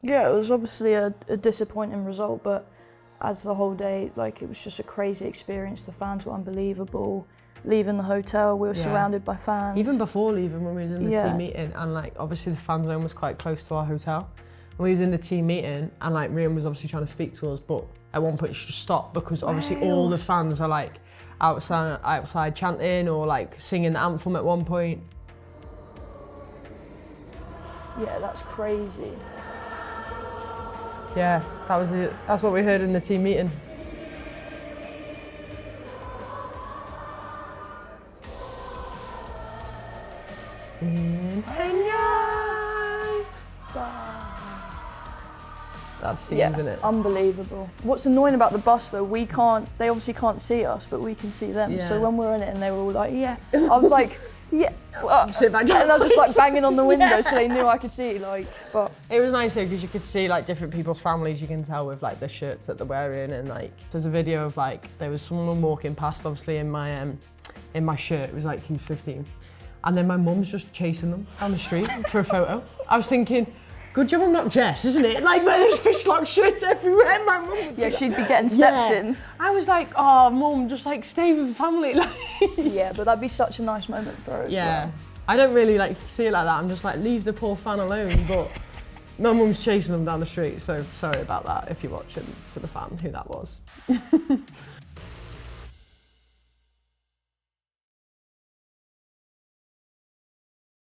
Yeah, it was obviously a disappointing result, but as the whole day, like, it was just a crazy experience. The fans were unbelievable. Leaving the hotel, we were surrounded by fans. Even before leaving, when we was in the team meeting, and like obviously the fan zone was quite close to our hotel. When we was in the team meeting, and like Rian was obviously trying to speak to us, but at one point she just stopped because obviously all the fans are like outside chanting or like singing the anthem at one point. Yeah, that's crazy. Yeah, that was it. That's what we heard in the team meeting. In Hen Wlad. That's scenes, isn't it? Unbelievable. What's annoying about the bus though, they obviously can't see us, but we can see them. Yeah. So when we're in it and they were all like, yeah, I was like, yeah. Sit back down. And I was just like banging on the window so they knew I could see, like, but. It was nice though, because you could see like different people's families, you can tell with like the shirts that they're wearing, and like, there's a video of like, there was someone walking past obviously in my shirt, it was like Hughes 15. And then my mum's just chasing them down the street for a photo. I was thinking, good job I'm not Jess, isn't it? Like, there's fishlock shirts everywhere. My mum. Yeah, she'd be getting steps in. I was like, oh, mum, just like stay with the family. Yeah, but that'd be such a nice moment for her as well. I don't really like see it like that. I'm just like, leave the poor fan alone. But my mum's chasing them down the street, so sorry about that if you're watching, to the fan who that was.